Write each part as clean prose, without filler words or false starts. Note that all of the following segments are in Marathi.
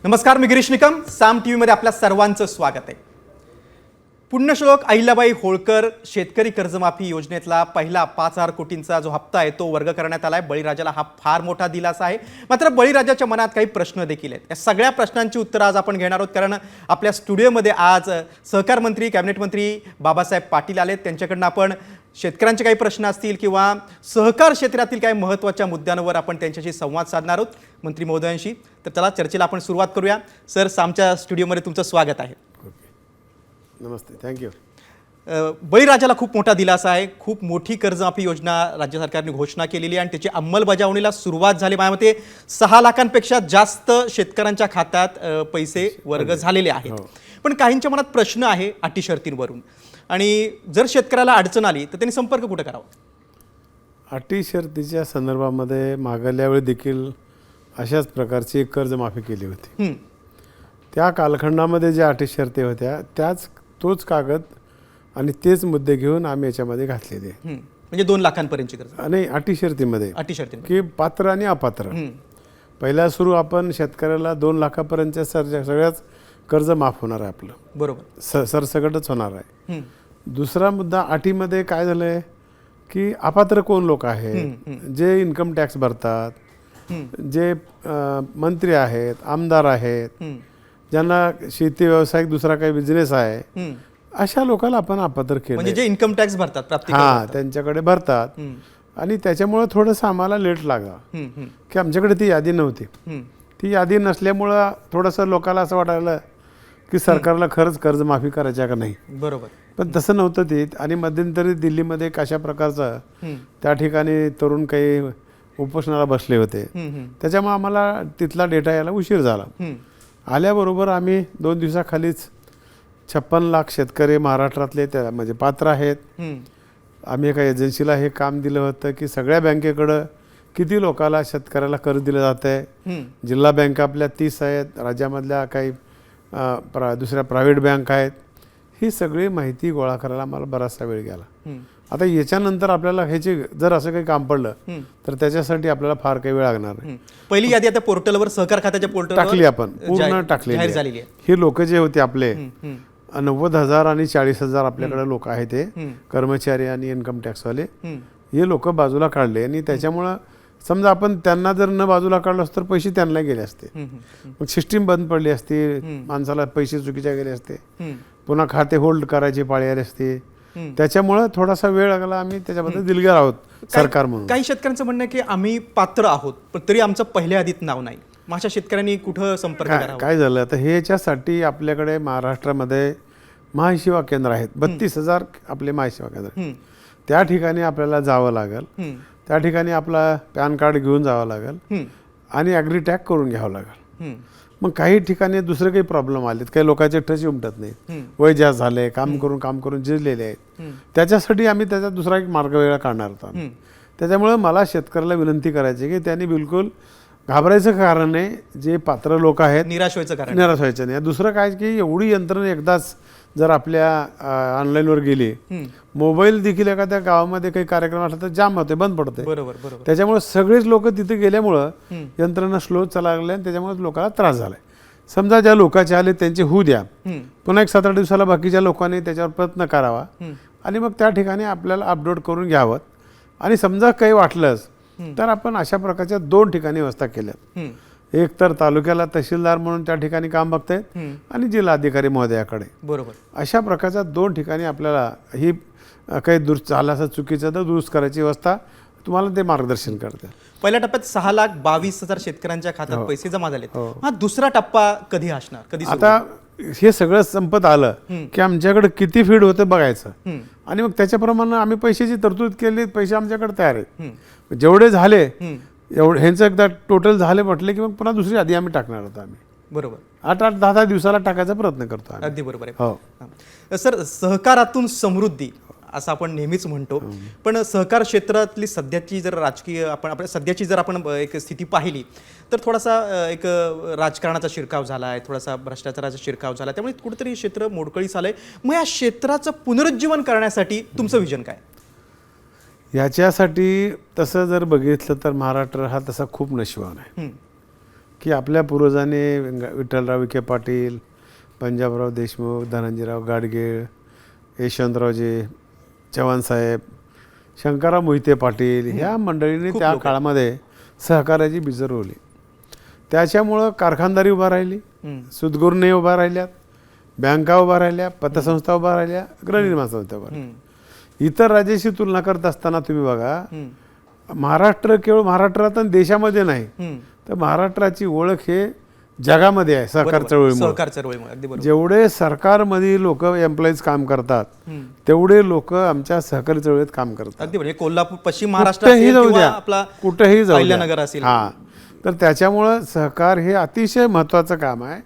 नमस्कार, मी गिरीश निकम. साम टी व्हीमध्ये आपल्या सर्वांचं स्वागत आहे. पुण्यश्लोक अहिल्याबाई होळकर शेतकरी कर्जमाफी योजनेतला पहिला 5,000 कोटींचा जो हप्ता आहे तो वर्ग करण्यात आला आहे. बळीराजाला हा फार मोठा दिलासा आहे. मात्र बळीराजाच्या मनात काही प्रश्न देखील आहेत. या सगळ्या प्रश्नांची उत्तरं आज आपण घेणार आहोत, कारण आपल्या स्टुडिओमध्ये आज सहकार मंत्री, कॅबिनेट मंत्री बाबासाहेब पाटील आलेत. त्यांच्याकडनं आपण शेतकऱ्यांचे काही प्रश्न असतील किंवा सहकार क्षेत्रातील काही महत्त्वाच्या मुद्द्यांवर आपण त्यांच्याशी संवाद साधणार आहोत मंत्री महोदयांशी. तर चला चर्चेला आपण सुरुवात करूया. सर, सामच्या स्टुडिओमध्ये तुमचं स्वागत आहे. नमस्ते, थँक्यू. बळीराजाला खूप मोठा दिलासा आहे. खूप मोठी कर्जमाफी योजना राज्य सरकारने घोषणा केलेली आहे आणि त्याची अंमलबजावणीला सुरुवात झाली. माझ्या मते 6 लाखांपेक्षा जास्त शेतकऱ्यांच्या खात्यात पैसे वर्ग झालेले आहेत. पण काहींच्या मनात प्रश्न आहे अटी शर्तींवरून, आणि जर शेतकऱ्याला अडचण आली तर त्यांनी संपर्क कुठे करावा? अटी शर्तीच्या संदर्भामध्ये मागल्या वेळी देखील अशाच प्रकारची एक कर्जमाफी केली होती. त्या कालखंडामध्ये ज्या अटी शर्ती होत्या तोच कागद आणि तेच मुद्दे घेऊन आम्ही याच्यामध्ये घातलेले. म्हणजे 2 लाखांपर्यंतची कर्ज आणि अटी शर्तीमध्ये अटी की पात्र आणि अपात्र. पहिला सुरू आपण शेतकऱ्याला 2 लाखापर्यंतच्या सगळ्याच कर्ज माफ होणार आहे आपलं, बरोबर, सरसकटच होणार आहे. दुसरा मुद्दा अटीमध्ये काय झालंय की अपात्र कोण लोक आहेत, जे इन्कम टॅक्स भरतात, जे मंत्री आहेत, आमदार आहेत, ज्यांना शेती व्यवसायिक दुसरा काही बिझनेस आहे, अशा लोकांना आपण अपात्र केलं. म्हणजे जे इन्कम टॅक्स भरतात, प्राप्ती त्यांच्याकडे भरतात. आणि त्याच्यामुळे थोडंसं आम्हाला लेट लागला की आमच्याकडे ती यादी नव्हती. ती यादी नसल्यामुळं थोडंसं लोकांना असं वाटायला की सरकारला खरंच कर्जमाफी करायची का नाही. बरोबर, पण तसं नव्हतं ते. आणि मध्यंतरी दिल्लीमध्ये कशा प्रकारचं त्या ठिकाणी तरुण काही उपोषणाला बसले होते, त्याच्यामुळे आम्हाला तिथला डेटा यायला उशीर झाला. आल्याबरोबर आम्ही 2 दिवसाखालीच 56 लाख शेतकरी महाराष्ट्रातले त्या म्हणजे पात्र आहेत. आम्ही एका एजन्सीला हे काम दिलं होतं की सगळ्या बँकेकडं किती लोकांना शेतकऱ्याला कर्ज दिलं जात आहे. जिल्हा बँक आपल्या 30 आहेत, राज्यामधल्या काही दुसऱ्या प्रायव्हेट बँक आहेत. ही सगळी माहिती गोळा करायला आम्हाला बराचसा वेळ गेला. आता याच्यानंतर आपल्याला ह्याची जर असं काही काम पडलं तर त्याच्यासाठी आपल्याला फार काही वेळ लागणार नाही. पहिली यादी आता पोर्टलवर, सहकार खात्याच्या पोर्टलवर टाकली, आपण पूर्ण टाकली. ही लोक जे होते आपले 90,000 आणि 40,000 आपल्याकडे लोक आहेत, ते कर्मचारी आणि इन्कम टॅक्सवाले, हे लोक बाजूला काढले. आणि त्याच्यामुळं समजा आपण त्यांना जर न बाजूला काढलं असतं तर पैसे त्यांना गेले असते, मग सिस्टीम बंद पडली असती, माणसाला पैसे चुकीच्या गेले असते, पुन्हा खाते होल्ड करायची पाळी आली असते. त्याच्यामुळं थोडासा वेळ लागला. आम्ही त्याच्याबद्दल दिलगीर आहोत सरकार म्हणून. काही शेतकऱ्यांचं म्हणणं आहे की आम्ही पात्र आहोत पण तरी आमचं पहिल्या यादीत नाव नाही. अशा शेतकऱ्यांनी कुठं संपर्क करावा? काय झालं आता, ह्याच्यासाठी आपल्याकडे महाराष्ट्रामध्ये महासेवा केंद्र आहेत, 32,000 आपले महासेवा केंद्र. त्या ठिकाणी आपल्याला जावं लागेल, त्या ठिकाणी आपला पॅन कार्ड घेऊन जावं लागेल आणि ॲग्री टॅग करून घ्यावं लागेल. मग काही ठिकाणी दुसरे काही प्रॉब्लेम आलेत, काही लोकांचे टच उमटत नाही, वय जास्त झाले, काम करून जिरलेले आहेत. त्याच्यासाठी आम्ही त्याचा दुसरा एक मार्ग वेगळा काढणार होता. त्याच्यामुळे मला शेतकऱ्याला विनंती करायची की त्यांनी बिलकुल घाबरायचं कारण नाही. जे पात्र लोक आहेत निराश व्हायचं नाही. दुसरं काय की एवढी यंत्रणा एकदाच जर आपल्या ऑनलाईनवर गेली, मोबाईल देखील एखाद्या गावामध्ये काही कार्यक्रम असला तर जाम होते, बंद पडते. बरोबर. त्याच्यामुळे सगळेच लोक तिथे गेल्यामुळं यंत्रणा स्लो चालायला लागल्या आणि त्याच्यामुळे लोकांना त्रास झालाय. समजा ज्या लोकांचे आले त्यांचे होऊ द्या, पुन्हा एक 7-8 दिवसाला बाकीच्या लोकांनी त्याच्यावर प्रयत्न करावा आणि मग त्या ठिकाणी आपल्याला अपलोड करून घ्यावं. आणि समजा काही वाटलंच तर आपण अशा प्रकारच्या 2 ठिकाणी व्यवस्था केल्या. एक तर तालुक्याला तहसीलदार म्हणून त्या ठिकाणी काम बघतायत आणि जिल्हाधिकारी महोदयाकडे. बरोबर, अशा अशा प्रकारच्या 2 ठिकाणी आपल्याला ही काही झालं असं चुकीचं तर दुरुस्त करायची व्यवस्था तुम्हाला ते मार्गदर्शन करते. पहिल्या टप्प्यात 6,22,000 शेतकऱ्यांच्या खात्यात पैसे जमा झाले. हा दुसरा टप्पा कधी असणार? कधी? आता हे सगळं संपत आलं की आमच्याकडे किती फीड होतं बघायचं आणि मग त्याच्याप्रमाणे आम्ही पैशाची तरतूद केली. पैसे आमच्याकडे तयार आहेत. जेवढे झाले ह्यांचं एकदा टोटल झाले म्हटले की मग पुन्हा दुसरी यादी आम्ही टाकणार होतो. आम्ही बरोबर 8-10 दिवसाला टाकायचा प्रयत्न करतो. अगदी बरोबर आहे. सर, सहकारातून समृद्धी असं आपण नेहमीच म्हणतो, पण सहकार क्षेत्रातली सध्याची जर राजकीय आपल्या सध्याची जर आपण एक स्थिती पाहिली तर थोडासा एक राजकारणाचा शिरकाव झाला आहे, थोडासा भ्रष्टाचाराचा शिरकाव झाला, त्यामुळे कुठेतरी क्षेत्र मोडकळीस आलंय. मग या क्षेत्राचं पुनरुज्जीवन करण्यासाठी तुमचं विजन काय? याच्यासाठी तसं जर बघितलं तर महाराष्ट्र हा तसा खूप नशिबान आहे. की आपल्या पूर्वजांनी विठ्ठलराव विखे पाटील, पंजाबराव देशमुख, धनंजयराव गाडगीळ, यशवंतरावजी चव्हाणसाहेब, शंकरराव मोहिते पाटील ह्या मंडळींनी खूप त्या लोक आहेत. काळामध्ये सहकार्याची बीजं रोवली. त्याच्यामुळं कारखानदारी उभा राहिली, सूतगिरणी उभा राहिल्यात, बँका उभा राहिल्या, पतसंस्था उभा राहिल्या, गृहनिर्माण संस्था उभा राहिल्या. इतर राज्याशी तुलना करत असताना तुम्ही बघा, महाराष्ट्र केवळ महाराष्ट्रात आणि देशामध्ये नाही, तर महाराष्ट्राची ओळख हे जगामध्ये आहे सहकार चळवळीमुळे. सहकार चळवळीमुळे अगदी बरोबर. जेवढे सरकारमध्ये लोक एम्प्लॉईज काम करतात तेवढे लोक आमच्या सहकारी चळवळीत काम करतात. अगदी बरोबर. कोल्हापूर, पश्चिम महाराष्ट्र कुठेही असेल जाऊ किंवा द्या, आपला कुठेही जाऊ द्या. अहिल्यानगर असेल. हा, तर त्याच्यामुळं सहकार हे अतिशय महत्त्वाचं काम आहे.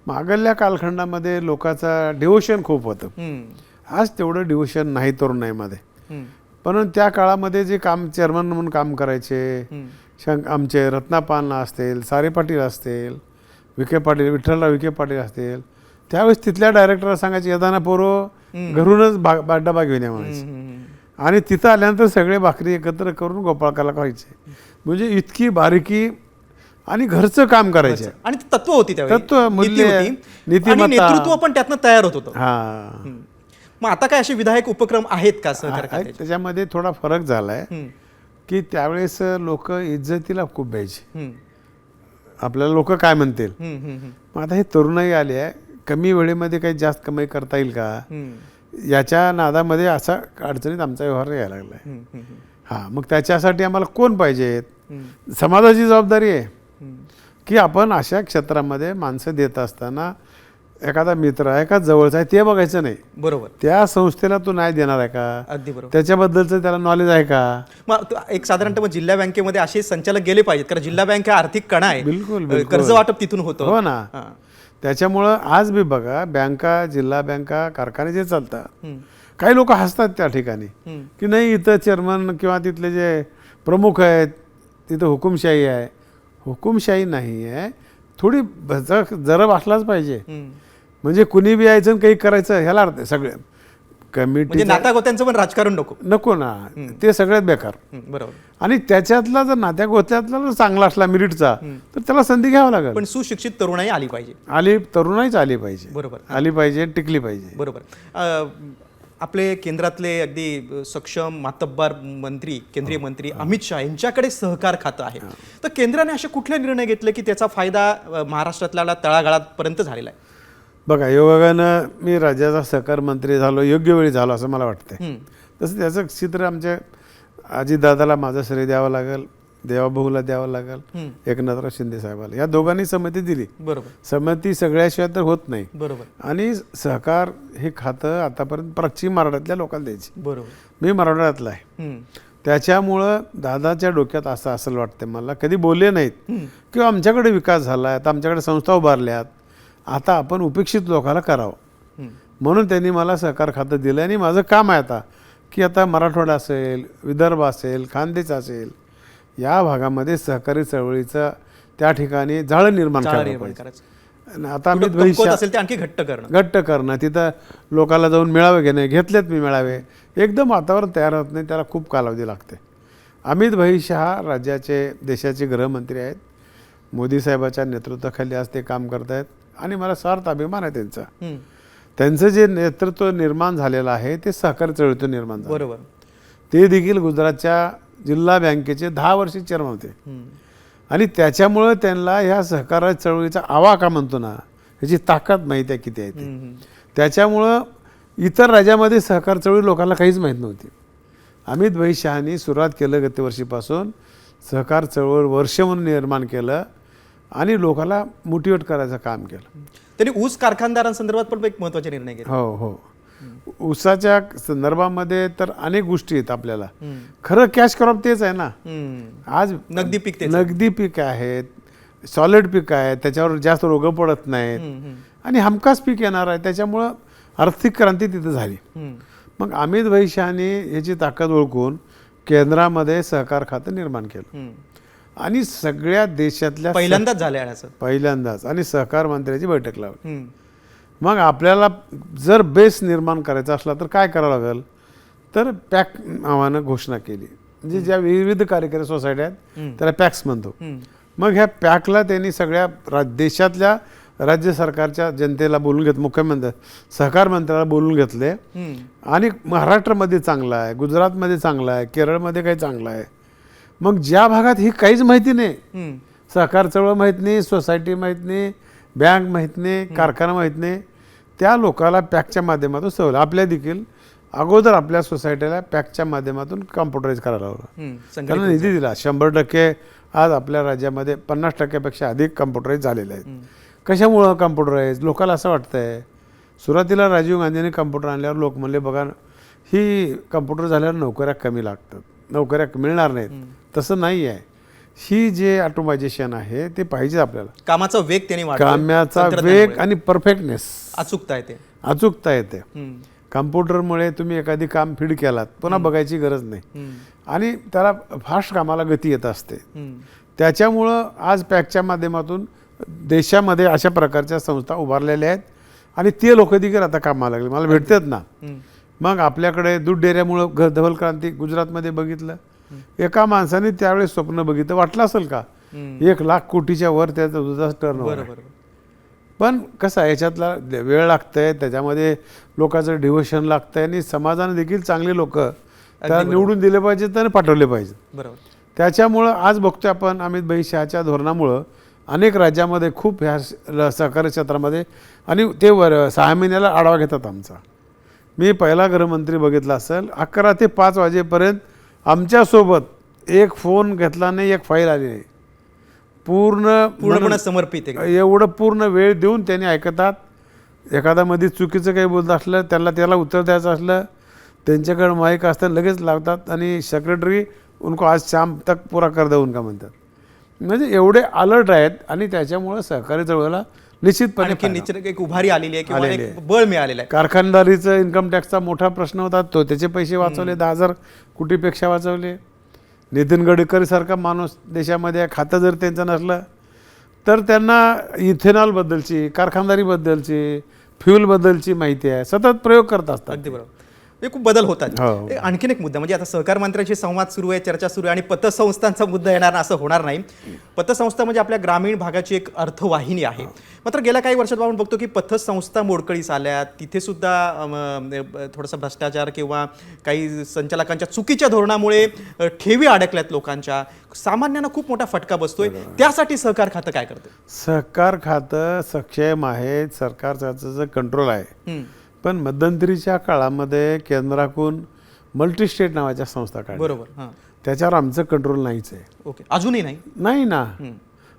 मागल्या कालखंडामध्ये लोकांचं डिव्होशन खूप होतं. आज तेवढं डिव्होशन नाही तरुणाईमध्ये. पण त्या काळामध्ये जे काम चेअरमन म्हणून काम करायचे, आमचे रत्नापालना असतील, सारे पाटील असतील, विखे पाटील, विठ्ठलराव विखे पाटील असतील, त्यावेळेस तिथल्या डायरेक्टरला सांगायचे येताना पोरं घरूनच डबा घेऊन या म्हणायचे. आणि तिथं आल्यानंतर सगळे भाकरी एकत्र करून गोपाळकाला करायचे. म्हणजे इतकी बारीकी आणि घरचं काम करायचे. आणि तत्व होती त्यावेळी, तत्व, मूल्य, नीती होती. नीतिमत्ता. आणि नेतृत्व पण त्यातनं तयार होत होतं. हा, मग आता काय असे विधायक उपक्रम आहेत का सहकार खात्याचे? त्याच्यामध्ये थोडा फरक झालाय की त्यावेळेस लोक इज्जतीला खूप द्यायचे. आपल्याला लोक काय म्हणतील. मग आता हे तरुणाई आली आहे, कमी वेळेमध्ये काही जास्त कमाई करता येईल का, याच्या नादामध्ये असा अडचणीत आमचा व्यवहार यायला लागलाय. हा, मग त्याच्यासाठी आम्हाला कोण पाहिजेत. समाजाची जबाबदारी आहे की आपण अशा क्षेत्रामध्ये माणसं देत असताना एखादा मित्र आहे का जवळचा आहे ते बघायचं नाही. बरोबर. त्या संस्थेला तो नाही देणार आहे का, अगदी बरोबर. त्याच्याबद्दलचं त्याला नॉलेज आहे का. मग एक साधारणतः मग जिल्हा बँकेमध्ये असे संचालक गेले पाहिजेत, कारण जिल्हा बँक हा आर्थिक कणा आहे. बिलकुल, कर्ज वाटप तिथून होतं. हो ना. त्याच्यामुळं आज बी बघा, बँका, जिल्हा बँका, कारखाने जे चालतात, काही लोक हसतात त्या ठिकाणी की नाही इथं चेअरमन किंवा तिथले जे प्रमुख आहेत तिथं हुकुमशाही आहे. हुकुमशाही नाही आहे, थोडी जरब असलाच पाहिजे. म्हणजे कुणी बी यायचं काही करायचं ह्याला अर्थ सगळे कमिटी म्हणजे नातागोत्यांचं पण राजकारण नको. नको ना, ते सगळ्यात बेकार. बरोबर. आणि त्याच्यातला जर नात्या गोत्यातला जर चांगला असला मेरिटचा तर त्याला संधी घ्यावं लागेल. पण सुशिक्षित तरुणाई आली पाहिजे. तरुणाईच आली पाहिजे. बरोबर. आली पाहिजे, टिकली पाहिजे. बरोबर. आपले केंद्रातले अगदी सक्षम मातब्बार मंत्री, केंद्रीय मंत्री अमित शहा यांच्याकडे सहकार खातं आहे. तर केंद्राने असे कुठले निर्णय घेतले की त्याचा फायदा महाराष्ट्रातल्या तळागाळापर्यंत झालेला आहे? बघा, योगानं मी राज्याचा सहकार मंत्री झालो, योग्य वेळी झालो असं मला वाटतंय. तसं त्याचं चित्र आमच्या अजितदादाला माझं श्रेय द्यावं लागेल, देवाभाऊला द्यावं लागेल, एकनाथराव शिंदे साहेबाला. या दोघांनी संमती दिली. बरोबर. संमती सगळ्याशिवाय तर होत नाही. बरोबर. आणि सहकार हे खातं आतापर्यंत पश्चिम महाराष्ट्रातल्या लोकांना द्यायची. बरोबर. मी मराठवाड्यातला आहे. त्याच्यामुळं दादाच्या डोक्यात असं असेल वाटतं मला, कधी बोलले नाहीत किंवा आमच्याकडे विकास झाला आहे, आता आमच्याकडे संस्था उभारल्यात, आता आपण उपेक्षित लोकांना करावं म्हणून त्यांनी मला सहकार खातं दिलं. आणि माझं काम आहे आता की आता मराठवाडा असेल, विदर्भ असेल, खानदेश असेल, या भागामध्ये सहकारी चळवळीचं त्या ठिकाणी जाळं निर्माण करायचं. आता आम्ही असेल ते आणखी घट्ट करणं, तिथं लोकांना जाऊन मेळावे घेणे, घेतलेत मी मेळावे. एकदम वातावरण तयार होत नाही, त्याला खूप कालावधी लागते. अमित भाई शहा राज्याचे, देशाचे गृहमंत्री आहेत. मोदी साहेबाच्या नेतृत्वाखाली आज ते काम करत आहेत आणि मला सार्थ अभिमान आहे त्यांचा. त्यांचं जे नेतृत्व निर्माण झालेलं आहे ते सहकारी चळवळीतून निर्माण झालं. बरोबर. ते देखील गुजरातच्या जिल्हा बँकेचे 10 वर्षे चेअरमन होते. आणि त्याच्यामुळं त्यांना ह्या सहकारी चळवळीचा आवाका म्हणतो ना, ह्याची ताकद माहिती आहे किती आहे ती. त्याच्यामुळं इतर राज्यामध्ये सहकार चळवळी लोकांना काहीच माहीत नव्हती. अमित भाई शहानी सुरुवात केलं गतवर्षीपासून, सहकार चळवळ वर्ष म्हणून निर्माण केलं आणि लोकांना मोटिवेट करायचं काम केलं. त्यांनी ऊस कारखानदारांसंदर्भात पण एक महत्त्वाचे निर्णय घेतले. हो. ऊसाच्या संदर्भामध्ये तर अनेक गोष्टी आहेत आपल्याला. खरं कॅश क्रॉप तेच आहे ना. आज नगदी पीक आहेत, सॉलिड पीक आहे, त्याच्यावर जास्त रोग पडत नाहीत आणि हमखास पीक येणार आहे. त्याच्यामुळं आर्थिक क्रांती तिथं झाली. मग अमित भाई शहानी याची ताकद ओळखून केंद्रामध्ये सहकार खातं निर्माण केलं आणि सगळ्या देशातल्या पहिल्यांदाच झालं पहिल्यांदाच आणि सहकार मंत्र्याची बैठक लावली. मग आपल्याला जर बेस निर्माण करायचा असला तर काय करावं लागेल, तर पॅक नावानं घोषणा केली. म्हणजे ज्या विविध कार्यकारी सोसायट्या आहेत त्याला पॅक्स म्हणतो. मग ह्या पॅकला त्यांनी सगळ्या देशातल्या राज्य सरकारच्या जनतेला बोलून घेतलं, मुख्यमंत्री सहकार मंत्र्याला बोलून घेतले. आणि महाराष्ट्रामध्ये चांगला आहे, गुजरातमध्ये चांगला आहे, केरळमध्ये काही चांगलं आहे. मग ज्या भागात ही काहीच माहिती नाही, सहकार चळवळ माहीत नाही, सोसायटी माहीत नाही, बँक माहीत नाही, कारखाना माहीत नाही, त्या लोकाला पॅकच्या माध्यमातून सवय. आपल्या देखील अगोदर आपल्या सोसायटीला पॅकच्या माध्यमातून कॉम्प्युटराईज करायला हवं. त्यांना निधी दिला. 100% आज आपल्या राज्यामध्ये 50%पेक्षा अधिक कॉम्प्युटराईज झालेले आहेत. कशामुळं कॉम्प्युटराईज? लोकांना असं वाटतंय, सुरुवातीला राजीव गांधींनी कॉम्प्युटर आणल्यावर लोक म्हणले बघा ही कॉम्प्युटर झाल्यावर नोकऱ्या कमी लागतात, नोकऱ्या मिळणार नाहीत. तसं नाही आहे. ही जे ऑटोमायझेशन आहे ते पाहिजे आपल्याला. कामाचा वेग त्यांनी वाढवला, कामाचा वेग आणि परफेक्टनेस, अचूकता येते. कॉम्प्युटरमुळे तुम्ही एखादी काम फीड केलात पुन्हा बघायची गरज नाही आणि त्याला फास्ट कामाला गती येत असते. त्याच्यामुळं आज पॅकच्या माध्यमातून देशामध्ये अशा प्रकारच्या संस्था उभारलेल्या आहेत आणि ते लोक देखील आता कामाला लागले, मला भेटतात ना. मग आपल्याकडे दूध डेऱ्यामुळं धवल क्रांती गुजरातमध्ये बघितलं. एका माणसाने त्यावेळेस स्वप्न बघितलं, वाटलं असेल का 1,00,000 कोटीच्या वर त्याचा दुधाचा टर्नओव्हर. पण कसं आहे, याच्यातला वेळ लागतंय, त्याच्यामध्ये लोकांचं डिव्होशन लागतंय आणि समाजाने देखील चांगले लोक त्याला निवडून दिले पाहिजेत आणि पाठवले पाहिजेत. त्याच्यामुळं आज बघतोय आपण अमित भाई शहाच्या धोरणामुळं अनेक राज्यामध्ये खूप ह्या सहकारी क्षेत्रामध्ये आणि ते 6 महिन्याला आढावा घेतात आमचा. मी पहिला गृहमंत्री बघितला असेल, 11 ते 5 वाजेपर्यंत आमच्यासोबत एक फोन घेतला नाही, एक फाईल आली नाही. पूर्ण समर्पित एवढं पूर्ण वेळ देऊन त्यांनी ऐकतात. एखादा मध्ये चुकीचं काही बोलत असलं, त्याला उत्तर द्यायचं असलं, त्यांच्याकडे माईक असतं, लगेच लावतात आणि सेक्रेटरी उनको आज शाम तक पूरा कर दे उनका म्हणतात. म्हणजे एवढे अलर्ट आहेत आणि त्याच्यामुळं सहकारी चळवळीला निश्चितपणे एक उभारी आलेली आहे किंवा एक बळ मिळालेलं आहे. कारखानदारीचं इन्कम टॅक्सचा मोठा प्रश्न होता, तो त्याचे पैसे वाचवले, 10,000 कोटीपेक्षा वाचवले. नितीन गडकरी सारखा माणूस देशामध्ये खातं जर त्यांचं नसलं तर त्यांना इथेनॉलबद्दलची, कारखानदारीबद्दलची, फ्युलबद्दलची माहिती आहे, सतत प्रयोग करत असतात. अगदी बरोबर. हे खूप बदल होतात. आणखीन एक मुद्दा म्हणजे आता सहकार मंत्र्यांशी संवाद सुरू आहे, चर्चा सुरू आहे आणि पतसंस्थांचा मुद्दा येणार ना असं होणार नाही. पतसंस्था म्हणजे आपल्या ग्रामीण भागाची एक अर्थवाहिनी आहे. मात्र गेल्या काही वर्षात आपण बघतो की पतसंस्था मोडकळीस आल्या, तिथे सुद्धा थोडासा भ्रष्टाचार किंवा काही संचालकांच्या चुकीच्या धोरणामुळे ठेवी अडकल्यात लोकांच्या. सामान्यांना खूप मोठा फटका बसतोय. त्यासाठी सहकार खातं काय करतं? सहकार खातं सक्षम आहे, सरकारचं कंट्रोल आहे. पण मध्यंतरीच्या काळामध्ये केंद्राकडून मल्टीस्टेट नावाच्या संस्था काढल्या. बरोबर. त्याच्यावर आमचं कंट्रोल नाहीच आहे. ओके. अजूनही नाही ना.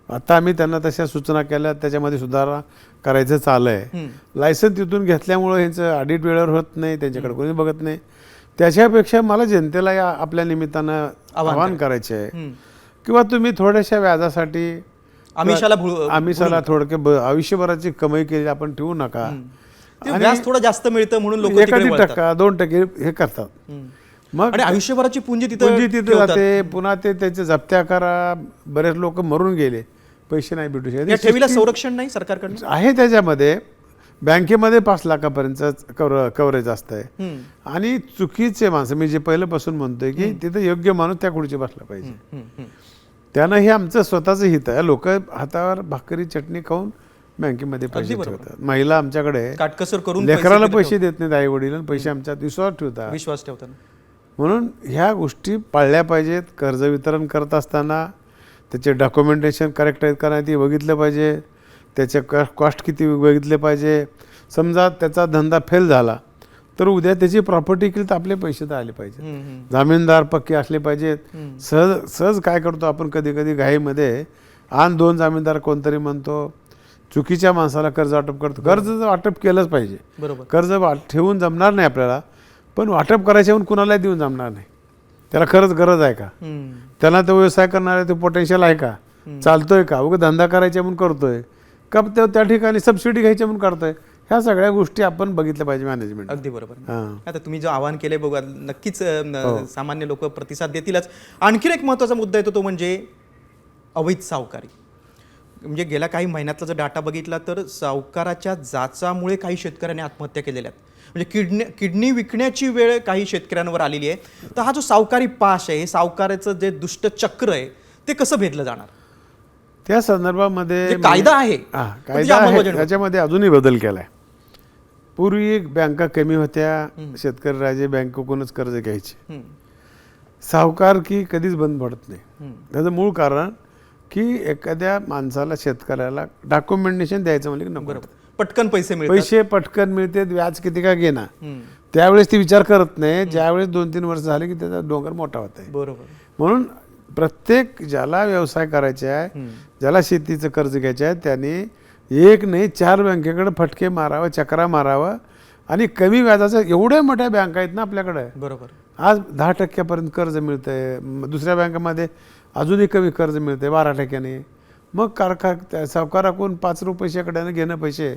आता आम्ही त्यांना तशा सूचना केल्या, त्याच्यामध्ये सुधारणा करायचं चालू आहे. लायसन्स तिथून घेतल्यामुळं ह्यांचं ऑडिट वेळेवर होत नाही, त्यांच्याकडे कोणी बघत नाही. त्याच्यापेक्षा मला जनतेला या आपल्या निमित्तानं आवाहन करायचे आहे किंवा तुम्ही थोड्याशा व्याजासाठी आमिषाला थोडक्या आयुष्यभराची कमाई केली आपण ठेवू नका. व्याज थोडं जास्त मिळतं म्हणून लोक 1% 2% हे करतात. मग आणि आयुष्यभराची पुंजी तिथे जाते. पुन्हा ते त्याचे जप्त्या करा. बरेच लोक मरून गेले, पैसे नाही भेटू शकत. या ठेवीला संरक्षण नाही सरकारकडून आहे. त्याच्यामध्ये बँकेमध्ये 5 लाखापर्यंत कव्हरेज असतंय आणि चुकीचे माणसं, मी जे पहिल्यापासून म्हणतोय की तिथे योग्य माणूस त्या खुर्ची बसला पाहिजे. त्यानं हे आमचं स्वतःचं हित आहे. लोक हातावर भाकरी चटणी खाऊन बँकेमध्ये पैसे ठेवतात. महिला आमच्याकडे काटकसर करून लेकराला पैसे देत नाहीत, आई वडील पैसे आमच्यात विश्वास ठेवतात. म्हणून ह्या गोष्टी पाळल्या पाहिजेत. कर्ज वितरण करत असताना त्याचे डॉक्युमेंटेशन करेक्ट आहेत का नाही ते बघितलं पाहिजे. त्याचे कॉस्ट किती बघितले पाहिजे. समजा त्याचा धंदा फेल झाला तर उद्या त्याची प्रॉपर्टी केली तर आपले पैसे तर आले पाहिजे. जामीनदार पक्के असले पाहिजेत. सहज काय करतो आपण कधी कधी घाईमध्ये 2 जामीनदार कोणतरी म्हणतो, चुकीच्या माणसाला कर्ज वाटप करतो. कर्ज वाटप केलंच पाहिजे. कर्ज ठेवून जमणार नाही आपल्याला, पण वाटप करायच्या म्हणून कुणाला देऊन जमणार नाही. त्याला खरंच गरज आहे का, त्यांना तो व्यवसाय करणार आहे, तो पोटेन्शियल आहे का, चालतोय का, उगा धंदा करायचा म्हणून करतोय का, त्या ठिकाणी सबसिडी घ्यायच्या म्हणून करतोय. ह्या सगळ्या गोष्टी आपण बघितल्या पाहिजे मॅनेजमेंट. अगदी बरोबर. आता तुम्ही जो आवाहन केलंय बघा, नक्कीच सामान्य लोक प्रतिसाद देतीलच. आणखीन एक महत्त्वाचा मुद्दा येतो तो म्हणजे अवैध सावकारी. म्हणजे गेल्या काही महिन्यातला जर डाटा बघितला तर सावकाराच्या जाचामुळे काही शेतकऱ्यांनी आत्महत्या केलेल्या आहेत. म्हणजे किडनी विकण्याची वेळ काही शेतकऱ्यांवर आलेली आहे. तर हा जो सावकारी पाश आहे, हे सावकाराचं जे दुष्ट चक्र आहे ते कसं भेदलं जाणार? त्या संदर्भामध्ये जे कायदा आहे हा पण त्याची कायदा आहे अंमलबजावणी त्याच्यामध्ये अजूनही बदल केला आहे. पूर्वी बँका कमी होत्या, शेतकरी राजे बँकेकडूनच कर्ज घ्यायचे. हम्म, सावकार की कधीच बंद पडत नाही. हम्म, त्याचं मूळ कारण की एखाद्या माणसाला शेतकऱ्याला डॉक्युमेंटेशन द्यायचं म्हणजे नको. बरोबर. पटकन पैसे मिळतात. पैसे पटकन मिळते, व्याज किती का घेणार हम्म, त्यावेळेस ती विचार करत नाही. ज्यावेळेस 2-3 वर्ष झाले की त्याचा डोंगर मोठा होत आहे. बरोबर. म्हणून प्रत्येक ज्याला व्यवसाय करायचे आहे, हम्म, ज्याला शेतीचं कर्ज घ्यायचं आहे, त्यांनी एक नाही 4 बँकेकडे फटके मारावं, चक्रा मारावं. आणि कमी व्याजाचं एवढ्या मोठ्या बँका आहेत ना आपल्याकडे. बरोबर. आज 10% कर्ज मिळतंय. दुसऱ्या बँकेमध्ये अजूनही कमी कर्ज मिळतंय 12%. मग सावकाराकडून 5 रुपये शेकड्यानं घेणं पैसे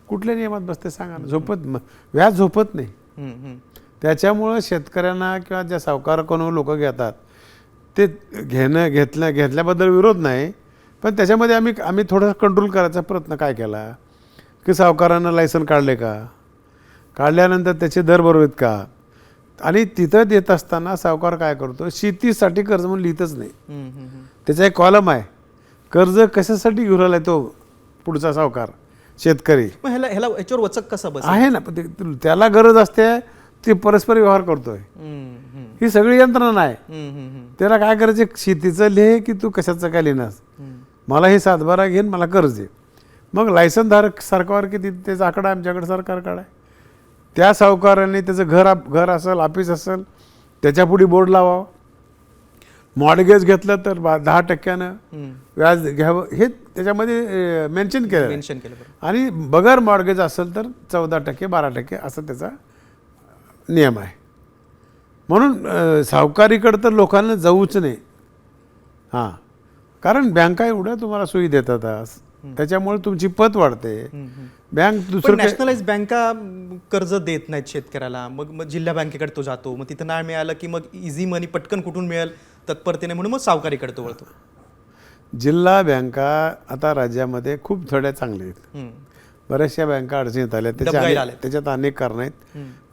कुठल्या नियमात बसते सांगा ना. व्याज झोपत नाही. हम्म, हम्म, त्याच्यामुळं शेतकऱ्यांना किंवा ज्या सावकाराकडून लोक घेतात ते घेतल्याबद्दल विरोध नाही, पण त्याच्यामध्ये आम्ही थोडंसं कंट्रोल करायचा प्रयत्न काय केला की सावकारांना लायसन काढले का, काढल्यानंतर त्याचे दर बरोबर आहेत का. आणि तिथं देत असताना सावकार काय करतो, शेतीसाठी कर्ज म्हणून लिहितच नाही. हम्म, हम्म, हम्म. त्याचा एक कॉलम आहे, कर्ज कशासाठी घेऊन राहिला तो पुढचा सावकार शेतकरी मग ह्याच्यावर वचक कसा बस आहे ना. पण त्याला गरज असते, ते परस्पर व्यवहार करतोय. ही सगळी यंत्रणा आहे. त्याला काय करायचं, शेतीचं लिहे की तू कशाचं काय लिहिणार, मला हे 7-12 घेऊन मला कर्ज दे. मग लायसनधारक सरकार किती त्याचा आकडा आमच्याकडे सरकारकडे आहे. त्या सावकाराने त्याचं घर असेल, ऑफिस असेल, त्याच्या पुढे बोर्ड लावावं. मॉडगेज घेतलं तर 10% व्याज घ्यावं, हे त्याच्यामध्ये मेन्शन केलं. आणि बगर मॉडगेज असेल तर 14%, 12% असं त्याचा नियम आहे. म्हणून सावकारीकडं तर लोकांना जाऊच नाही. हां, कारण बँका एवढ्या तुम्हाला सोयी देतात आज, त्याच्यामुळे तुमची पत वाढते. बँक दुसरं नॅशनलाइज बँका कर्ज देत नाहीत शेतकऱ्याला. मग जिल्हा बँकेकडे तो जातो, मग तिथं नाही मिळालं की मग इझी मनी पटकन कुठून मिळेल तत्परतेने, म्हणून मग सावकारीकडे तो वळतो. जिल्हा बँका आता राज्यामध्ये खूप थोड्या चांगल्या आहेत. बऱ्याचशा बँका अडचणीत आल्या, त्याच्यात अनेक कारण आहेत.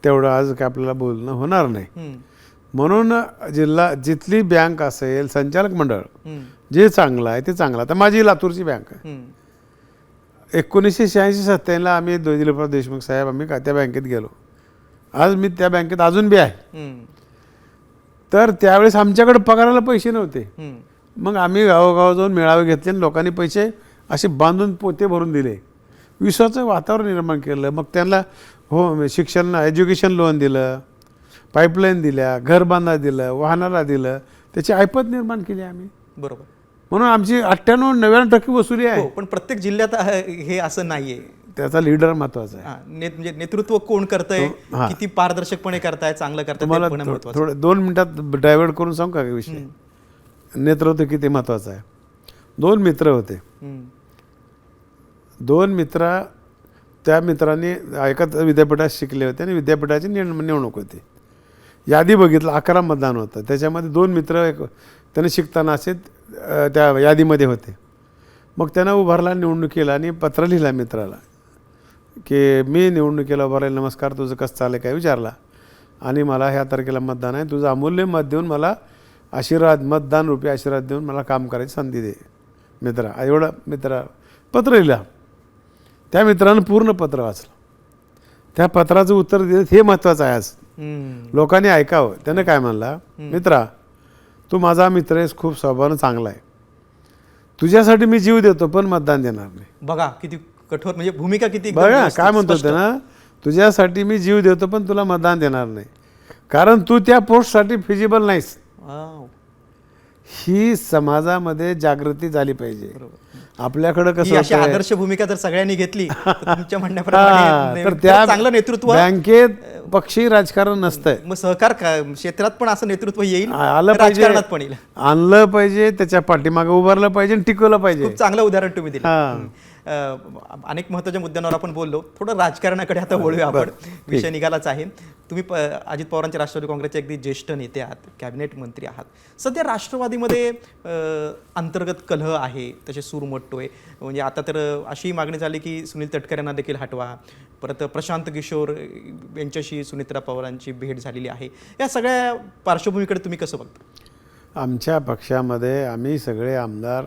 तेवढं आज काय आपल्याला बोलणं होणार नाही. म्हणून जिथली बँक असेल, संचालक मंडळ जे चांगलं आहे ते चांगलं. आता माझी लातूरची बँक आहे. 1986-87 आम्ही दिलीपराव देशमुख साहेब आम्ही त्या बँकेत गेलो. आज मी त्या बँकेत अजून बी आहे. तर त्यावेळेस आमच्याकडे पगाराला पैसे नव्हते. मग आम्ही गावोगाव जाऊन मेळावे घेतले आणि लोकांनी पैसे असे बांधून पोते भरून दिले. विश्वाचं वातावरण निर्माण केलं. मग त्यांना शिक्षण एज्युकेशन लोन दिलं, पाईपलाईन दिल्या, घर बांधा दिलं, वाहनाला दिलं, त्याची ऐपत निर्माण केली आम्ही. बरोबर. म्हणून आमची 98-99% वसुली आहे. पण प्रत्येक जिल्ह्यात हे असं नाहीये. त्याचा लीडर महत्वाचा आहे. म्हणजे नेतृत्व कोण करतंय, किती पारदर्शकपणे करताय, चांगलं करताय, थोडं 2 मिनिटात डायव्हर्ट करून सांगू का विषय. नेतृत्व किती महत्वाचं आहे. 2 मित्र होते. 2 मित्र, त्या मित्रांनी एकाच विद्यापीठात शिकले होते आणि विद्यापीठाची निवडणूक होती. यादी बघितलं, 11 मतदान होतं. त्याच्यामध्ये 2 मित्र त्याने शिकताना असे त्या यादीमध्ये होते. मग त्यानं उभारला निवडणुकीला आणि पत्र लिहिला मित्राला की मी निवडणुकीला उभा राहील, नमस्कार, तुझं कसं चालेल काय विचारला, आणि मला ह्या तारखेला मतदान आहे, तुझं अमूल्य मत देऊन मला मतदान रूपी आशीर्वाद देऊन मला काम करायची संधी दे. एवढं मित्र पत्र लिहिलं. त्या मित्रानं पूर्ण पत्र वाचलं. त्या पत्राचं उत्तर दिलं, हे महत्त्वाचं आहे. आज लोकांनी ऐकावं. त्यानं काय म्हणला, मित्रा, तू माझा मित्र आहेस, खूप स्वभावानं चांगला आहे, तुझ्यासाठी मी जीव देतो पण मतदान देणार नाही. बघा किती कठोर, म्हणजे भूमिका किती. बघा काय म्हणतो ते ना, तुझ्यासाठी मी जीव देतो पण तुला मतदान देणार नाही, कारण तू त्या पोस्टसाठी फिजिबल नाहीस. ही समाजामध्ये जागृती झाली पाहिजे. आपल्याकडे कसं अशी आदर्श भूमिका जर सगळ्यांनी घेतली तुमच्या म्हणण्याप्रमाणे तर त्या चांगलं नेतृत्व बँकेत पक्षी राजकारण नसतंय. मग सहकार क्षेत्रात पण असं नेतृत्व येईल, आलं पाहिजे, राजकारणात पण येईल, आणलं पाहिजे, त्याच्या पाठीमागे उभारलं पाहिजे आणि टिकवलं पाहिजे. खूप चांगलं उदाहरण तुम्ही दिलं. अनेक महत्त्वाच्या मुद्द्यांवर आपण बोललो. थोडं राजकारणाकडे आता वळूया आपण. विषय निघालाच आहे. तुम्ही अजित पवारांचे राष्ट्रवादी काँग्रेसचे अगदी ज्येष्ठ नेते आहात, कॅबिनेट मंत्री आहात. सध्या राष्ट्रवादीमध्ये अंतर्गत कलह आहे, तसे सूर मोडतोय. म्हणजे आता तर अशी मागणी झाली की सुनील तटकरेंना देखील हटवा. परत प्रशांत किशोर यांच्याशी सुनेत्रा पवारांची भेट झालेली आहे. या सगळ्या पार्श्वभूमीकडे तुम्ही कसं बघता? आमच्या पक्षामध्ये आम्ही सगळे आमदार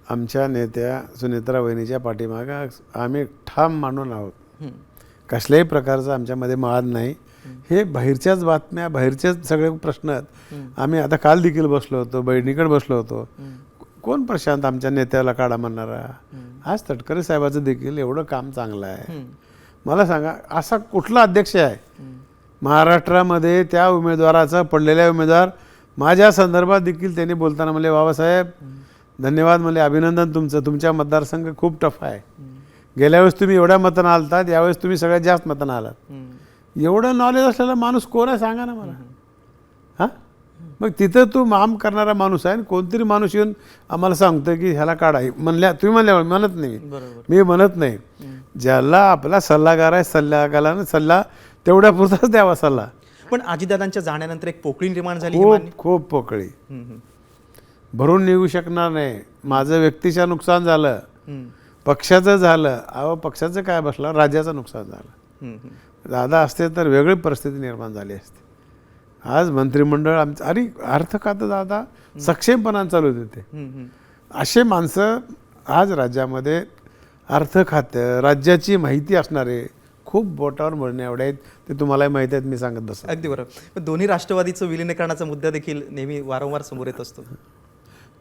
आमच्या नेत्या सुनेत्रा वहिनीच्या पाठीमागं आम्ही ठाम मानून आहोत. कसल्याही प्रकारचा आमच्यामध्ये माद नाही. हे बाहेरच्याच बातम्या, बाहेरचेच सगळे प्रश्न आहेत. आम्ही आता काल देखील बसलो होतो, बहिणीकडे बसलो होतो. कोण प्रशांत आमच्या नेत्याला काढा म्हणणारा? आज तटकरे साहेबाचं देखील एवढं काम चांगलं आहे. मला सांगा, असा कुठला अध्यक्ष आहे महाराष्ट्रामध्ये त्या उमेदवाराचा, पडलेल्या उमेदवार माझ्या संदर्भात देखील त्यांनी बोलताना म्हणले, बाबासाहेब धन्यवाद, म्हणले अभिनंदन तुमचं, तुमच्या मतदारसंघ खूप टफ आहे. गेल्या वेळेस तुम्ही एवढ्या मतांना आलतात, यावेळेस तुम्ही सगळ्यात जास्त मतांना आलात. एवढं नॉलेज असलेला माणूस कोण आहे सांगा ना मला. हां, मग तिथं तू माम करणारा माणूस आहे. कोणतरी माणूस येऊन आम्हाला सांगतं की ह्याला काढा म्हणल्या, तुम्ही म्हणल्यावर म्हणत नाही, मी म्हणत नाही. ज्याला आपला सल्लागार आहे, सल्लागारानं सल्ला तेवढ्या पुरताच द्यावा सल्ला. पण अजितदादांच्या जाण्यानंतर एक पोकळी निर्माण झाली. खूप पोकळी भरून निघू शकणार नाही. माझं व्यक्तीचं नुकसान झालं, पक्षाचं झालं. अहो पक्षाचं काय बसलं, राज्याचं नुकसान झालं. दादा असते तर वेगळी परिस्थिती निर्माण झाली असते. आज मंत्रिमंडळ आमचं, अरे अर्थ खातं दादा सक्षमपणाने चालू होते. असे माणसं आज राज्यामध्ये अर्थ खातं, राज्याची माहिती असणारे खूप बोटावर म्हणणे एवढे आहेत. ते तुम्हालाही माहिती आहेत, मी सांगत बस. अगदी बरोबर. पण दोन्ही राष्ट्रवादीचं विलिनीकरणाचा मुद्दा देखील नेहमी वारंवार समोर येत असतो.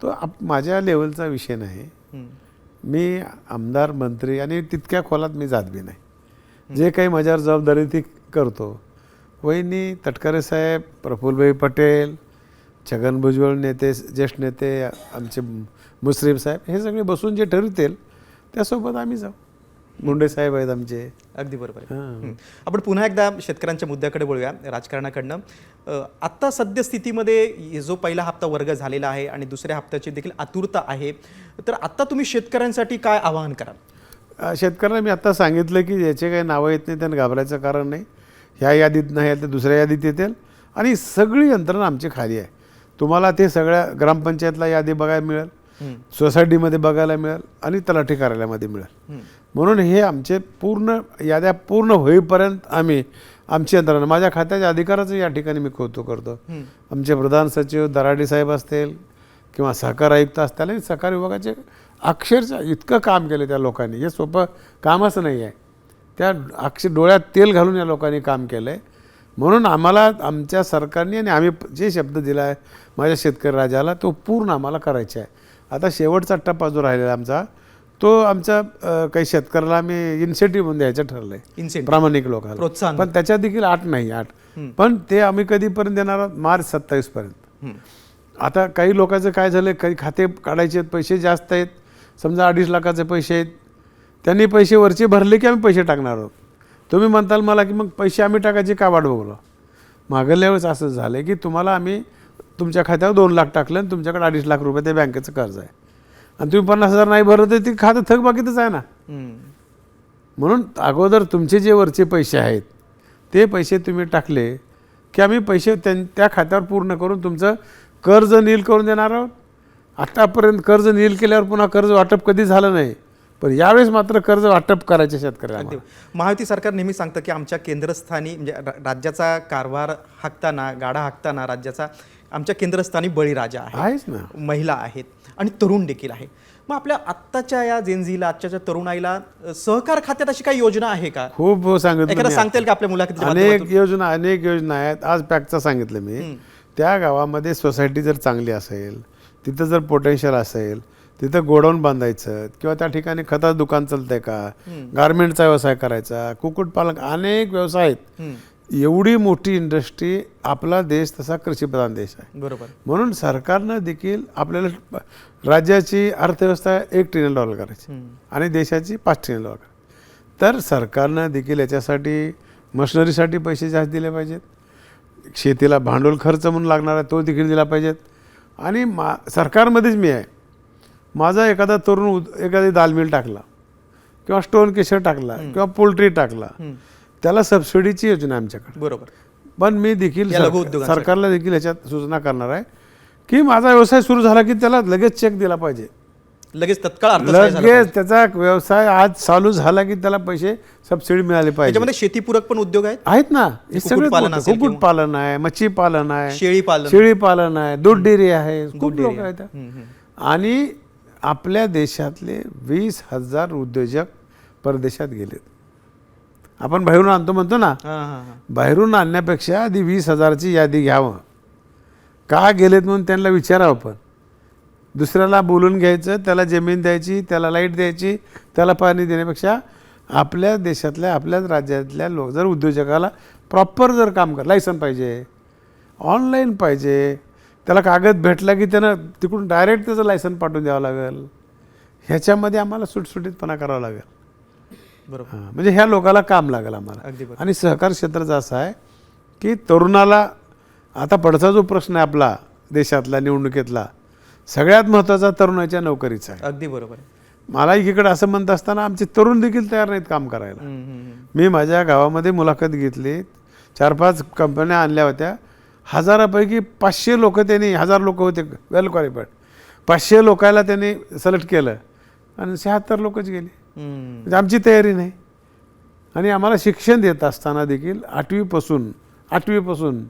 तो माझ्या लेवलचा विषय नाही. मी आमदार, मंत्री आणि तितक्या खोलात मी जात बी नाही. जे काही माझ्यावर जबाबदारी ती करतो. वहिनी, तटकरे साहेब, प्रफुल्लभाई पटेल, छगन भुजबळ नेते, ज्येष्ठ नेते आमचे मुश्रीफ साहेब, हे सगळे बसून जे ठरवतील त्यासोबत आम्ही जाऊ. मुंडे साहेब आहेत आमचे. अगदी बरोबर आहे. आपण पुन्हा एकदा शेतकऱ्यांच्या मुद्द्याकडे बोलूया, राजकारणाकडनं. आत्ता सद्यस्थितीमध्ये जो पहिला हप्ता वर्ग झालेला आहे आणि दुसऱ्या हप्त्याची देखील आतुरता आहे, तर आत्ता तुम्ही शेतकऱ्यांसाठी काय आवाहन कराल? शेतकऱ्यांना मी आत्ता सांगितलं की ज्याचे काही नावं येत नाही त्यांना घाबरायचं कारण नाही. ह्या यादीत नाही तर दुसऱ्या यादीत येतील. आणि सगळी यंत्रणा आमची खाली आहे. तुम्हाला ते सगळ्या ग्रामपंचायतला यादी बघायला मिळेल, सोसायटीमध्ये बघायला मिळेल आणि तलाठी कार्यालयामध्ये मिळेल. म्हणून हे आमचे पूर्ण याद्या पूर्ण होईपर्यंत आम्ही आमची यंत्रणा, माझ्या खात्याच्या अधिकाराचं या ठिकाणी मी कौतुक करतो. आमचे प्रधान सचिव दराडे साहेब असतील किंवा सहकार आयुक्त असतील आणि सहकार विभागाचे अक्षरशः इतकं काम केलं त्या लोकांनी. हे सोपं कामच नाही आहे. त्या डोळ्यात तेल घालून या लोकांनी काम केलं आहे. म्हणून आम्हाला आमच्या सरकारने आणि आम्ही जे शब्द दिला आहे माझ्या शेतकरी राजाला, तो पूर्ण आम्हाला करायचा आहे. आता शेवटचा टप्पा जो राहिलेला आमचा, तो आमच्या काही शेतकऱ्याला आम्ही इन्सेंटिव्ह म्हणून द्यायचं ठरलं आहे, प्रामाणिक लोकांना प्रोत्साहन. पण त्याच्या देखील 8 नाही 8, पण ते आम्ही कधीपर्यंत देणार आहोत? मार्च 27 पर्यंत. आता काही लोकांचं काय झालं, काही खाते काढायचे पैसे जास्त आहेत, समजा 2.5 लाखाचे पैसे आहेत, त्यांनी पैसे वरचे भरले की आम्ही पैसे टाकणार आहोत. तुम्ही म्हणताल मला की मग पैसे आम्ही टाकायचे का वाट बघलो? मागल्या वेळेस असं झालं की तुम्हाला आम्ही तुमच्या खात्यावर 2 लाख टाकलं आणि तुमच्याकडे 2.5 लाख रुपये ते बँकेचं कर्ज आहे आणि तुम्ही 50,000 नाही भरलं तर ती खातं थकबाकीतच आहे ना. म्हणून अगोदर तुमचे जे वरचे पैसे आहेत ते पैसे तुम्ही टाकले की आम्ही पैसे त्या खात्यावर पूर्ण करून तुमचं कर्ज नील करून देणार आहोत. आतापर्यंत कर्ज नील केल्यावर पुन्हा कर्ज वाटप कधी झालं नाही, पण यावेळेस मात्र कर्ज वाटप करायचे शेतकऱ्यांना. महायुती सरकार नेहमी सांगतं की आमच्या केंद्रस्थानी, म्हणजे राज्याचा कारभार हाकताना, गाडा हाकताना राज्याचा आमच्या केंद्रस्थानी बळीराजा आहेच ना, महिला आहेत आणि तरुण देखील आहे. मग आपल्या आत्ताच्या या जेनझीला, आजच्या तरुणाईला सहकार खात्यात अशी काही योजना आहे का? खूप सांगितलं. एखादा सांगता येईल का आपल्या मुलाखतीत? अनेक योजना आहेत. आज पॅकचं सांगितलं मी. त्या गावामध्ये सोसायटी जर चांगली असेल, तिथं जर पोटेन्शियल असेल, तिथं गोडाऊन बांधायचं किंवा त्या ठिकाणी खताचं दुकान चालतंय का, गारमेंटचा व्यवसाय करायचा, कुक्कुटपालन, अनेक व्यवसाय आहेत. एवढी मोठी इंडस्ट्री, आपला देश तसा कृषीप्रधान देश आहे. बरोबर. म्हणून सरकारनं देखील आपल्याला राज्याची अर्थव्यवस्था $1 ट्रिलियन करायची आणि देशाची $5 ट्रिलियन. तर सरकारनं देखील याच्यासाठी मशिनरीसाठी पैसे जास्त दिले पाहिजेत. शेतीला भांडवल खर्च म्हणून लागणार आहे तो देखील दिला पाहिजेत. आणि सरकारमध्येच मी आहे. माझा एखादा तरुण एखादी दाल मिल टाकला किंवा स्टोन केशर टाकला किंवा पोल्ट्री टाकला, त्याला सबसिडीची योजना आहे आमच्याकडे. बरोबर. पण मी देखील सरकारला देखील याच्यात सूचना करणार आहे की माझा व्यवसाय सुरू झाला की त्याला लगेच चेक दिला पाहिजे, लगेच तत्काळ, लगेच त्याचा व्यवसाय आज चालू झाला की त्याला पैसे सबसिडी मिळाले पाहिजे. त्याच्यामध्ये शेतीपूरक पण उद्योग आहेत ना. हे सगळे कुक्कुटपालन आहे, मच्छी पालन आहे, शेळी पालन आहे, दूध डेअरी आहे, खूप लोक आहेत. आणि आपल्या देशातले 20,000 उद्योजक परदेशात गेलेत. आपण बाहेरून आणतो म्हणतो ना, बाहेरून आणण्यापेक्षा आधी 20,000ची यादी घ्यावं. का गेलेत म्हणून त्यांना विचारावं. पण दुसऱ्याला बोलून घ्यायचं, त्याला जमीन द्यायची, त्याला लाईट द्यायची, त्याला पाणी देण्यापेक्षा आपल्या देशातल्या आपल्याच राज्यातल्या लोक जर उद्योजकाला प्रॉपर जर काम कर, लायसन पाहिजे, ऑनलाईन पाहिजे, त्याला कागद भेटला की त्यानं तिकडून डायरेक्ट त्याचं लायसन पाठवून द्यावं लागेल. ह्याच्यामध्ये आम्हाला सुटसुटीतपणा करावा लागेल. बरोबर. म्हणजे ह्या लोकाला काम लागेल आम्हाला. अगदी बरोबर. आणि सहकार क्षेत्राचा असा आहे की तरुणाला आता पुढचा जो प्रश्न आहे आपला देशातला निवडणुकीतला, सगळ्यात महत्त्वाचा तरुणाच्या नोकरीचा आहे. अगदी बरोबर. मला एकीकडे असं म्हणत असताना आमचे तरुण देखील तयार नाहीत काम करायला. मी माझ्या गावामध्ये मुलाखत घेतली, 4-5 कंपन्या आणल्या होत्या. 1000पैकी 500 लोक त्यांनी, 1000 लोक होते वेल क्वालिफाईड, 500 लोकायला त्यांनी सिलेक्ट केलं आणि 76 लोकच गेली. म्हणजे आमची तयारी नाही. आणि आम्हाला शिक्षण देत असताना देखील 8वीपासून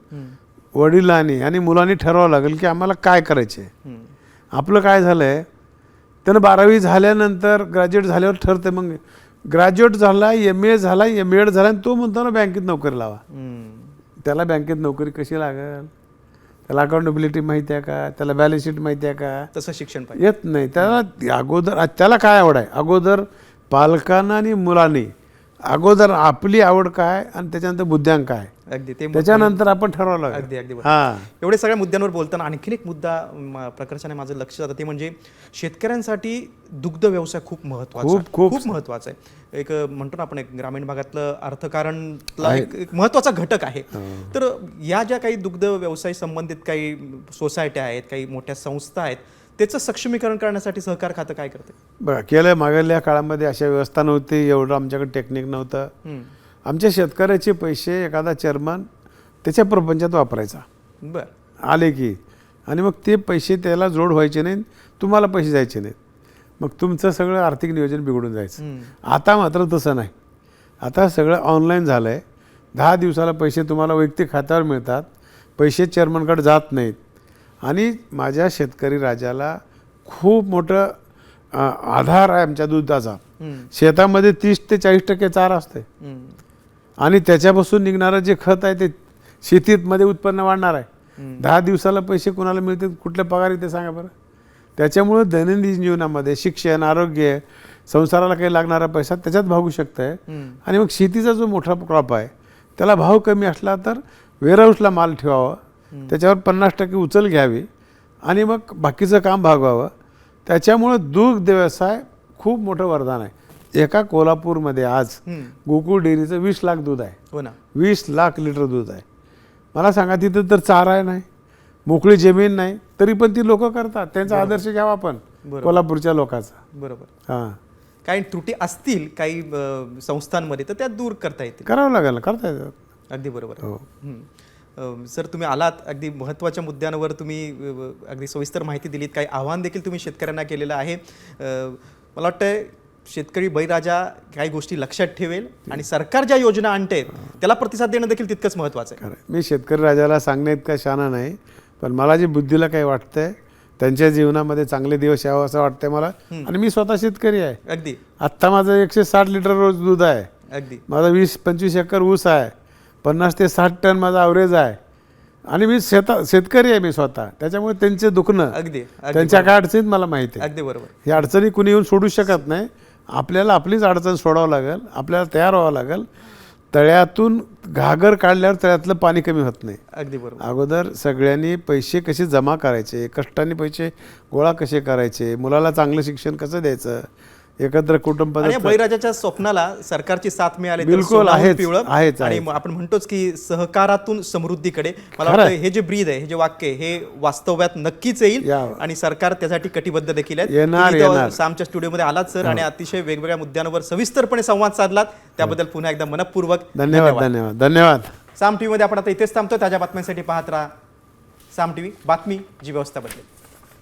वडिलांनी आणि मुलांनी ठरवावं लागेल की आम्हाला काय करायचे. आपलं काय झालं आहे, त्यानं 12वी झाल्यानंतर ग्रॅज्युएट झाल्यावर ठरते. मग ग्रॅज्युएट झाला, MA झाला, MAd झाला, आणि तो म्हणतो ना बँकेत नोकरी लावा. त्याला बँकेत नोकरी कशी लागेल, त्याला अकाउंटेबिलिटी माहिती आहे का, त्याला बॅलन्स शीट माहिती आहे का, तसं शिक्षण पाहिजे. येत नाही. त्याला अगोदर त्याला काय आवड आहे, अगोदर पालकांना आणि मुलांनी अगोदर आपली आवड काय आणि त्याच्यानंतर बुद्ध्यांक काय, अगदी ते त्याच्यानंतर आपण ठरवलं. अगदी अगदी बरोबर. एवढे सगळ्या मुद्द्यांवर बोलताना आणखीन एक मुद्दा प्रकर्षाने माझं लक्ष जातं, ते म्हणजे शेतकऱ्यांसाठी दुग्ध व्यवसाय खूप महत्त्वाचा, खूप महत्त्वाचा आहे. एक म्हणतो ना आपण, एक ग्रामीण भागातलं अर्थकारणला एक महत्त्वाचा घटक आहे. तर या ज्या काही दुग्ध व्यवसाय संबंधित काही सोसायट्या आहेत, काही मोठ्या संस्था आहेत, त्याचं सक्षमीकरण करण्यासाठी सहकार खातं काय करते? बघा, केलं मागल्या काळामध्ये अशा व्यवस्था नव्हती, एवढं आमच्याकडे टेक्निक नव्हतं. आमच्या शेतकऱ्याचे पैसे एखादा चेअरमन त्याच्या प्रपंचात वापरायचा. आले की, आणि मग ते पैसे त्याला जोड व्हायचे नाही, तुम्हाला पैसे जायचे नाहीत, मग तुमचं सगळं आर्थिक नियोजन बिघडून जायचं. आता मात्र तसं नाही. आता सगळं ऑनलाईन झालं आहे. 10 दिवसाला पैसे तुम्हाला वैयक्तिक खात्यावर मिळतात, पैसे चेअरमनकडे जात नाहीत. आणि माझ्या शेतकरी राजाला खूप मोठं आधार आहे आमच्या दुधाचा. शेतामध्ये 30 ते 40% चारा असते, आणि त्याच्यापासून निघणारं जे खत आहे ते शेतीमध्ये उत्पन्न वाढणार आहे. 10 दिवसाला पैसे कोणाला मिळते, कुठल्या पगार ते सांगा बरं. त्याच्यामुळं दैनंदिन जीवनामध्ये शिक्षण, आरोग्य, संसाराला काही लागणारा पैसा त्याच्यात भागू शकतं. आणि मग शेतीचा जो मोठा क्रॉप आहे त्याला भाव कमी असला तर वेअरहाऊसला माल ठेवावा, त्याच्यावर 50% उचल घ्यावी, आणि मग बाकीचं काम भागवावं. त्याच्यामुळं दुग्ध व्यवसाय खूप मोठं वरदान आहे. एका कोल्हापूरमध्ये आज गोकुळ डेअरीचं 20 लाख दूध आहे. हो ना, 20 लाख लिटर दूध आहे. मला सांगा, तिथं तर चारा नाही, मोकळी जमीन नाही, तरी पण ती लोक करतात. त्यांचा आदर्श घ्यावा आपण कोल्हापूरच्या लोकांचा. बरोबर. हां, काही त्रुटी असतील काही संस्थांमध्ये तर त्या दूर करता येतील, करावं लागेल, करता येतात. अगदी बरोबर. हो. सर, तुम्ही आलात, अगदी महत्त्वाच्या मुद्द्यांवर तुम्ही अगदी सविस्तर माहिती दिलीत. काही आव्हान देखील तुम्ही शेतकऱ्यांना केलेलं आहे. मला वाटतं शेतकरी बळीराजा काही गोष्टी लक्षात ठेवेल, आणि सरकार ज्या योजना आणते त्याला प्रतिसाद देणं देखील तितकंच महत्त्वाचं आहे. मी शेतकरी राजाला सांगण्यात इतका शहाणा नाही, पण मला जे बुद्धीला काही वाटतंय त्यांच्या जीवनामध्ये चांगले दिवस यावं असं वाटतंय मला. आणि मी स्वतः शेतकरी आहे. अगदी. आत्ता माझं 160 लिटर रोज दूध आहे. अगदी. माझा 20-25 एकर ऊस आहे. 50 ते 60 टन माझा ॲव्हरेज आहे. आणि मी शेतकरी आहे मी स्वतः. त्याच्यामुळे त्यांचे दुखणं, अगदी त्यांच्या काय अडचणीत मला माहिती आहे. अगदी बरोबर. ही अडचणी कुणी येऊन सोडू शकत नाही. आपल्याला आपलीच अडचण सोडावं लागेल, आपल्याला तयार व्हावं लागेल. तळ्यातून घागर काढल्यावर तळ्यातलं पाणी कमी होत नाही. अगदी बरोबर. अगोदर सगळ्यांनी पैसे कसे जमा करायचे, कष्टाने पैसे गोळा कसे करायचे, मुलाला चांगलं शिक्षण कसं द्यायचं, एकत्र कुटुंब पद्धती. बळीराजाच्या स्वप्नाला सरकारची साथ मिळाली तर बिलकुल सोनाहून आहेच, पिवळं. आहेच, आणि आपण म्हणतोच की सहकारातून समृद्धीकडे. मला वाटतं हे जे ब्रीद आहे, हे जे वाक्य आहे, हे वास्तव्यात नक्कीच येईल, आणि सरकार त्यासाठी कटिबद्ध देखील आहे. येणार. सामच्या स्टुडिओमध्ये आलात सर, आणि अतिशय वेगवेगळ्या मुद्द्यांवर सविस्तरपणे संवाद साधलात, त्याबद्दल पुन्हा एकदा मनपूर्वक धन्यवाद. धन्यवाद. धन्यवाद. साम टीव्हीमध्ये आपण आता इथेच थांबतो. ताज्या बातम्यांसाठी पाहत राहा साम टीव्ही, बातमी जी व्यवस्था बदलेल.